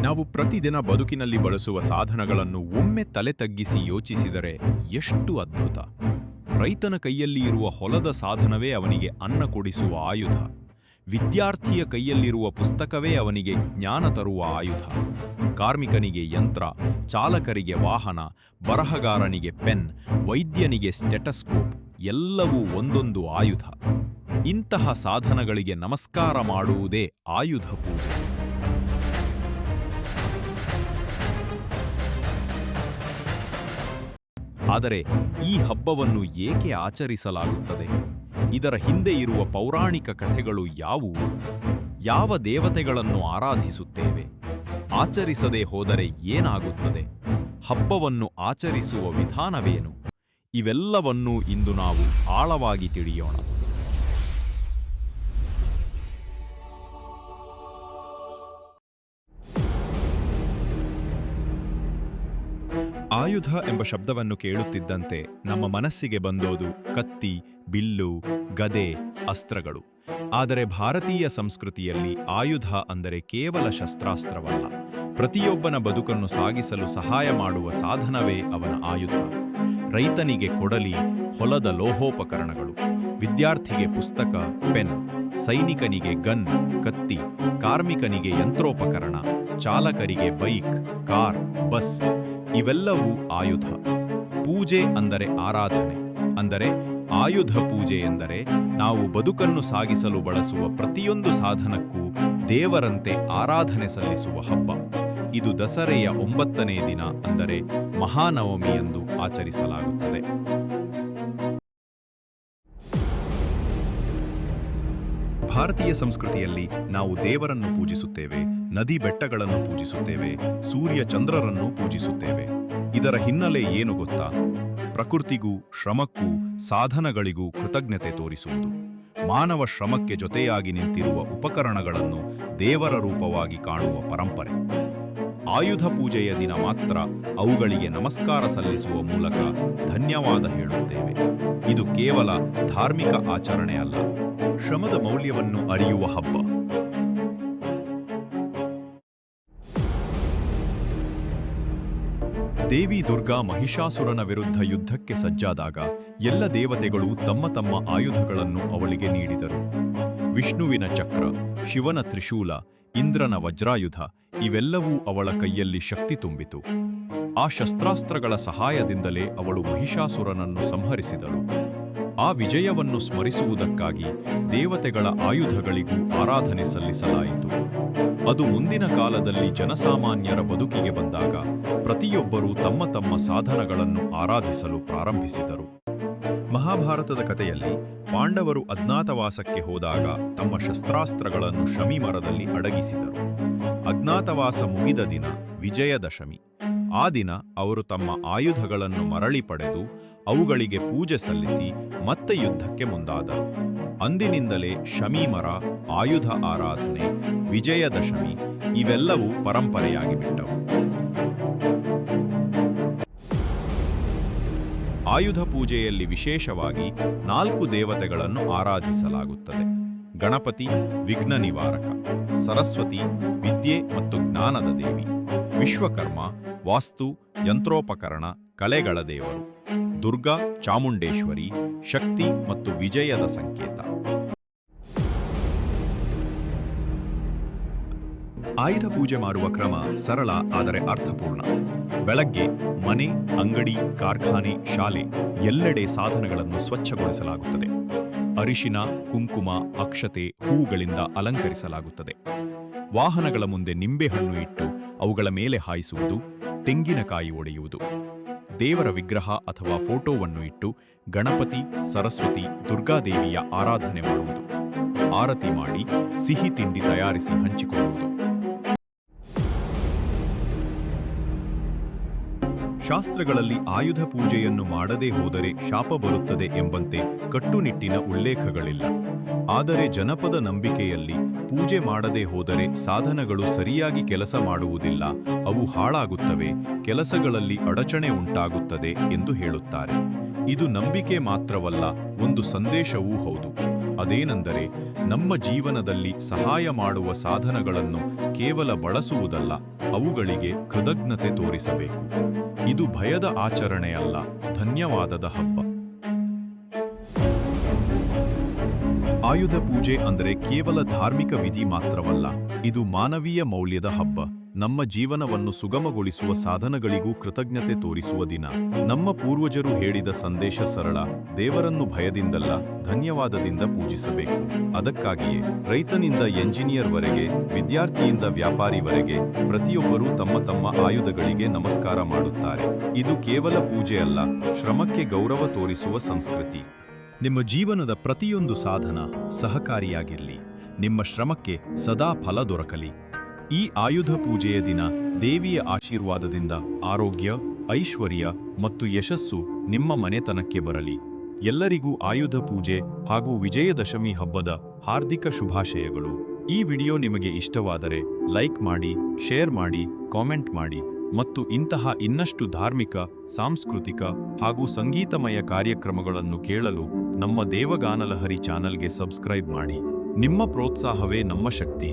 ನಾವು ಪ್ರತಿದಿನ ಬದುಕಿನಲ್ಲಿ ಬಳಸುವ ಸಾಧನಗಳನ್ನು ಒಮ್ಮೆ ತಲೆ ತಗ್ಗಿಸಿ ಯೋಚಿಸಿದರೆ ಎಷ್ಟು ಅದ್ಭುತ. ರೈತನ ಕೈಯಲ್ಲಿ ಇರುವ ಹೊಲದ ಸಾಧನವೇ ಅವನಿಗೆ ಅನ್ನ ಕೊಡಿಸುವ ಆಯುಧ. ವಿದ್ಯಾರ್ಥಿಯ ಕೈಯಲ್ಲಿರುವ ಪುಸ್ತಕವೇ ಅವನಿಗೆ ಜ್ಞಾನ ತರುವ ಆಯುಧ. ಕಾರ್ಮಿಕನಿಗೆ ಯಂತ್ರ, ಚಾಲಕರಿಗೆ ವಾಹನ, ಬರಹಗಾರನಿಗೆ ಪೆನ್, ವೈದ್ಯನಿಗೆ ಸ್ಟೆಟಸ್ಕೋಪ್, ಎಲ್ಲವೂ ಒಂದೊಂದು ಆಯುಧ. ಇಂತಹ ಸಾಧನಗಳಿಗೆ ನಮಸ್ಕಾರ ಮಾಡುವುದೇ ಆಯುಧ ಪೂಜೆ. ಆದರೆ ಈ ಹಬ್ಬವನ್ನು ಏಕೆ ಆಚರಿಸಲಾಗುತ್ತದೆ? ಇದರ ಹಿಂದೆ ಇರುವ ಪೌರಾಣಿಕ ಕಥೆಗಳು ಯಾವುವು? ಯಾವ ದೇವತೆಗಳನ್ನು ಆರಾಧಿಸುತ್ತೇವೆ? ಆಚರಿಸದೆ ಹೋದರೆ ಏನಾಗುತ್ತದೆ? ಹಬ್ಬವನ್ನು ಆಚರಿಸುವ ವಿಧಾನವೇನು? ಇವೆಲ್ಲವನ್ನೂ ಇಂದು ನಾವು ಆಳವಾಗಿ ತಿಳಿಯೋಣ. ಆಯುಧ ಎಂಬ ಶಬ್ದವನ್ನು ಕೇಳುತ್ತಿದ್ದಂತೆ ನಮ್ಮ ಮನಸ್ಸಿಗೆ ಬಂದೋದು ಕತ್ತಿ, ಬಿಲ್ಲು, ಗದೆ, ಅಸ್ತ್ರಗಳು. ಆದರೆ ಭಾರತೀಯ ಸಂಸ್ಕೃತಿಯಲ್ಲಿ ಆಯುಧ ಅಂದರೆ ಕೇವಲ ಶಸ್ತ್ರಾಸ್ತ್ರವಲ್ಲ. ಪ್ರತಿಯೊಬ್ಬನ ಬದುಕನ್ನು ಸಾಗಿಸಲು ಸಹಾಯ ಮಾಡುವ ಸಾಧನವೇ ಅವನ ಆಯುಧ. ರೈತನಿಗೆ ಕೊಡಲಿ, ಹೊಲದ ಲೋಹೋಪಕರಣಗಳು; ವಿದ್ಯಾರ್ಥಿಗೆ ಪುಸ್ತಕ, ಪೆನ್; ಸೈನಿಕನಿಗೆ ಗನ್, ಕತ್ತಿ; ಕಾರ್ಮಿಕನಿಗೆ ಯಂತ್ರೋಪಕರಣ; ಚಾಲಕರಿಗೆ ಬೈಕ್, ಕಾರ್, ಬಸ್. ಇವೆಲ್ಲವೂ ಆಯುಧ. ಪೂಜೆ ಅಂದರೆ ಆರಾಧನೆ. ಅಂದರೆ ಆಯುಧ ಪೂಜೆ ಎಂದರೆ ನಾವು ಬದುಕನ್ನು ಸಾಗಿಸಲು ಬಳಸುವ ಪ್ರತಿಯೊಂದು ಸಾಧನಕ್ಕೂ ದೇವರಂತೆ ಆರಾಧನೆ ಸಲ್ಲಿಸುವ ಹಬ್ಬ. ಇದು ದಸರೆಯ 9ನೇ ದಿನ ಅಂದರೆ ಮಹಾನವಮಿಯಂದು ಆಚರಿಸಲಾಗುತ್ತದೆ. ಭಾರತೀಯ ಸಂಸ್ಕೃತಿಯಲ್ಲಿ ನಾವು ದೇವರನ್ನು ಪೂಜಿಸುತ್ತೇವೆ, ನದಿ ಬೆಟ್ಟಗಳನ್ನು ಪೂಜಿಸುತ್ತೇವೆ, ಸೂರ್ಯ ಚಂದ್ರರನ್ನು ಪೂಜಿಸುತ್ತೇವೆ. ಇದರ ಹಿನ್ನೆಲೆ ಏನು ಗೊತ್ತಾ? ಪ್ರಕೃತಿಗೂ, ಶ್ರಮಕ್ಕೂ, ಸಾಧನಗಳಿಗೂ ಕೃತಜ್ಞತೆ ತೋರಿಸುವುದು. ಮಾನವ ಶ್ರಮಕ್ಕೆ ಜೊತೆಯಾಗಿ ನಿಂತಿರುವ ಉಪಕರಣಗಳನ್ನು ದೇವರ ರೂಪವಾಗಿ ಕಾಣುವ ಪರಂಪರೆ. ಆಯುಧ ಪೂಜೆಯ ದಿನ ಮಾತ್ರ ಅವುಗಳಿಗೆ ನಮಸ್ಕಾರ ಸಲ್ಲಿಸುವ ಮೂಲಕ ಧನ್ಯವಾದ ಹೇಳುತ್ತೇವೆ. ಇದು ಕೇವಲ ಧಾರ್ಮಿಕ ಆಚರಣೆ ಅಲ್ಲ, ಶ್ರಮದ ಮೌಲ್ಯವನ್ನು ಅರಿಯುವ ಹಬ್ಬ. ದೇವಿ ದುರ್ಗಾ ಮಹಿಷಾಸುರನ ವಿರುದ್ಧ ಯುದ್ಧಕ್ಕೆ ಸಜ್ಜಾದಾಗ ಎಲ್ಲ ದೇವತೆಗಳು ತಮ್ಮ ತಮ್ಮ ಆಯುಧಗಳನ್ನು ಅವಳಿಗೆ ನೀಡಿದರು. ವಿಷ್ಣುವಿನ ಚಕ್ರ, ಶಿವನ ತ್ರಿಶೂಲ, ಇಂದ್ರನ ವಜ್ರಾಯುಧ ಇವೆಲ್ಲವೂ ಅವಳ ಕೈಯಲ್ಲಿ ಶಕ್ತಿ ತುಂಬಿತು. ಆ ಶಸ್ತ್ರಾಸ್ತ್ರಗಳ ಸಹಾಯದಿಂದಲೇ ಅವಳು ಮಹಿಷಾಸುರನನ್ನು ಸಂಹರಿಸಿದಳು. ಆ ವಿಜಯವನ್ನು ಸ್ಮರಿಸುವುದಕ್ಕಾಗಿ ದೇವತೆಗಳ ಆಯುಧಗಳಿಗೂ ಆರಾಧನೆ ಸಲ್ಲಿಸಲಾಯಿತು. ಅದು ಮುಂದಿನ ಕಾಲದಲ್ಲಿ ಜನಸಾಮಾನ್ಯರ ಬದುಕಿಗೆ ಬಂದಾಗ ಪ್ರತಿಯೊಬ್ಬರೂ ತಮ್ಮ ತಮ್ಮ ಸಾಧನಗಳನ್ನು ಆರಾಧಿಸಲು ಪ್ರಾರಂಭಿಸಿದರು. ಮಹಾಭಾರತದ ಕಥೆಯಲ್ಲಿ ಪಾಂಡವರು ಅಜ್ಞಾತವಾಸಕ್ಕೆ ಹೋದಾಗ ತಮ್ಮ ಶಸ್ತ್ರಾಸ್ತ್ರಗಳನ್ನು ಶಮಿ ಮರದಲ್ಲಿ ಅಡಗಿಸಿದರು. ಅಜ್ಞಾತವಾಸ ಮುಗಿದ ದಿನ ವಿಜಯದಶಮಿ. ಆ ದಿನ ಅವರು ತಮ್ಮ ಆಯುಧಗಳನ್ನು ಮರಳಿ ಪಡೆದು ಅವುಗಳಿಗೆ ಪೂಜೆ ಸಲ್ಲಿಸಿ ಮತ್ತೆ ಯುದ್ಧಕ್ಕೆ ಮುಂದಾದರು. ಅಂದಿನಿಂದಲೇ ಶಮಿ ಮರ, ಆಯುಧ ಆರಾಧನೆ, ವಿಜಯದಶಮಿ ಇವೆಲ್ಲವೂ ಪರಂಪರೆಯಾಗಿಬಿಟ್ಟವು. ಆಯುಧ ಪೂಜೆಯಲ್ಲಿ ವಿಶೇಷವಾಗಿ 4 ದೇವತೆಗಳನ್ನು ಆರಾಧಿಸಲಾಗುತ್ತದೆ. ಗಣಪತಿ ವಿಘ್ನ ನಿವಾರಕ, ಸರಸ್ವತಿ ವಿದ್ಯೆ ಮತ್ತು ಜ್ಞಾನದ ದೇವಿ, ವಿಶ್ವಕರ್ಮ ವಾಸ್ತು, ಯಂತ್ರೋಪಕರಣ, ಕಲೆಗಳ ದೇವರು, ದುರ್ಗಾ ಚಾಮುಂಡೇಶ್ವರಿ ಶಕ್ತಿ ಮತ್ತು ವಿಜಯದ ಸಂಕೇತ. ಆಯುಧ ಪೂಜೆ ಮಾಡುವ ಕ್ರಮ ಸರಳ ಆದರೆ ಅರ್ಥಪೂರ್ಣ. ಬೆಳಗ್ಗೆ ಮನೆ, ಅಂಗಡಿ, ಕಾರ್ಖಾನೆ, ಶಾಲೆ ಎಲ್ಲೆಡೆ ಸಾಧನಗಳನ್ನು ಸ್ವಚ್ಛಗೊಳಿಸಲಾಗುತ್ತದೆ. ಅರಿಶಿನ, ಕುಂಕುಮ, ಅಕ್ಷತೆ, ಹೂಗಳಿಂದ ಅಲಂಕರಿಸಲಾಗುತ್ತದೆ. ವಾಹನಗಳ ಮುಂದೆ ನಿಂಬೆಹಣ್ಣು ಇಟ್ಟು ಅವುಗಳ ಮೇಲೆ ಹಾಯಿಸುವುದು, ತೆಂಗಿನಕಾಯಿ ಒಡೆಯುವುದು. ದೇವರ ವಿಗ್ರಹ ಅಥವಾ ಫೋಟೋವನ್ನು ಇಟ್ಟು ಗಣಪತಿ, ಸರಸ್ವತಿ, ದುರ್ಗಾದೇವಿಯ ಆರಾಧನೆ ಮಾಡುವುದು. ಆರತಿ ಮಾಡಿ ಸಿಹಿ ತಿಂಡಿ ತಯಾರಿಸಿ ಹಂಚಿಕೊಳ್ಳುವುದು. ಶಾಸ್ತ್ರಗಳಲ್ಲಿ ಆಯುಧ ಪೂಜೆಯನ್ನು ಮಾಡದೇ ಹೋದರೆ ಶಾಪ ಬರುತ್ತದೆ ಎಂಬಂತೆ ಕಟ್ಟುನಿಟ್ಟಿನ ಉಲ್ಲೇಖಗಳಿಲ್ಲ. ಆದರೆ ಜನಪದ ನಂಬಿಕೆಯಲ್ಲಿ ಪೂಜೆ ಮಾಡದೇ ಹೋದರೆ ಸಾಧನಗಳು ಸರಿಯಾಗಿ ಕೆಲಸ ಮಾಡುವುದಿಲ್ಲ, ಅವು ಹಾಳಾಗುತ್ತವೆ, ಕೆಲಸಗಳಲ್ಲಿ ಅಡಚಣೆ ಉಂಟಾಗುತ್ತದೆ ಎಂದು ಹೇಳುತ್ತಾರೆ. ಇದು ನಂಬಿಕೆ ಮಾತ್ರವಲ್ಲ, ಒಂದು ಸಂದೇಶವೂ ಹೌದು. ಅದೇನೆಂದರೆ ನಮ್ಮ ಜೀವನದಲ್ಲಿ ಸಹಾಯ ಮಾಡುವ ಸಾಧನಗಳನ್ನು ಕೇವಲ ಬಳಸುವುದಲ್ಲ, ಅವುಗಳಿಗೆ ಕೃತಜ್ಞತೆ ತೋರಿಸಬೇಕು. ಇದು ಭಯದ ಆಚರಣೆಯಲ್ಲ, ಧನ್ಯವಾದದ ಹಬ್ಬ. ಆಯುಧ ಪೂಜೆ ಅಂದರೆ ಕೇವಲ ಧಾರ್ಮಿಕ ವಿಧಿ ಮಾತ್ರವಲ್ಲ, ಇದು ಮಾನವೀಯ ಮೌಲ್ಯದ ಹಬ್ಬ. ನಮ್ಮ ಜೀವನವನ್ನು ಸುಗಮಗೊಳಿಸುವ ಸಾಧನಗಳಿಗೂ ಕೃತಜ್ಞತೆ ತೋರಿಸುವ ದಿನ. ನಮ್ಮ ಪೂರ್ವಜರು ಹೇಳಿದ ಸಂದೇಶ ಸರಳ: ದೇವರನ್ನು ಭಯದಿಂದಲ್ಲ, ಧನ್ಯವಾದದಿಂದ ಪೂಜಿಸಬೇಕು. ಅದಕ್ಕಾಗಿಯೇ ರೈತನಿಂದ ಎಂಜಿನಿಯರ್ವರೆಗೆ, ವಿದ್ಯಾರ್ಥಿಯಿಂದ ವ್ಯಾಪಾರಿವರೆಗೆ ಪ್ರತಿಯೊಬ್ಬರೂ ತಮ್ಮ ತಮ್ಮ ಆಯುಧಗಳಿಗೆ ನಮಸ್ಕಾರ ಮಾಡುತ್ತಾರೆ. ಇದು ಕೇವಲ ಪೂಜೆಯಲ್ಲ, ಶ್ರಮಕ್ಕೆ ಗೌರವ ತೋರಿಸುವ ಸಂಸ್ಕೃತಿ. ನಿಮ್ಮ ಜೀವನದ ಪ್ರತಿಯೊಂದು ಸಾಧನ ಸಹಕಾರಿಯಾಗಿರಲಿ, ನಿಮ್ಮ ಶ್ರಮಕ್ಕೆ ಸದಾ ಫಲ ದೊರಕಲಿ. ಈ ಆಯುಧ ಪೂಜೆಯ ದಿನ ದೇವಿಯ ಆಶೀರ್ವಾದದಿಂದ ಆರೋಗ್ಯ, ಐಶ್ವರ್ಯ ಮತ್ತು ಯಶಸ್ಸು ನಿಮ್ಮ ಮನೆತನಕ್ಕೆ ಬರಲಿ. ಎಲ್ಲರಿಗೂ ಆಯುಧ ಪೂಜೆ ಹಾಗೂ ವಿಜಯದಶಮಿ ಹಬ್ಬದ ಹಾರ್ದಿಕ ಶುಭಾಶಯಗಳು. ಈ ವಿಡಿಯೋ ನಿಮಗೆ ಇಷ್ಟವಾದರೆ ಲೈಕ್ ಮಾಡಿ, ಶೇರ್ ಮಾಡಿ, ಕಾಮೆಂಟ್ ಮಾಡಿ ಮತ್ತು ಇಂತಹ ಇನ್ನಷ್ಟು ಧಾರ್ಮಿಕ, ಸಾಂಸ್ಕೃತಿಕ ಹಾಗೂ ಸಂಗೀತಮಯ ಕಾರ್ಯಕ್ರಮಗಳನ್ನು ಕೇಳಲು ನಮ್ಮ ದೇವಗಾನಲಹರಿ ಚಾನಲ್ಗೆ ಸಬ್ಸ್ಕ್ರೈಬ್ ಮಾಡಿ. ನಿಮ್ಮ ಪ್ರೋತ್ಸಾಹವೇ ನಮ್ಮ ಶಕ್ತಿ.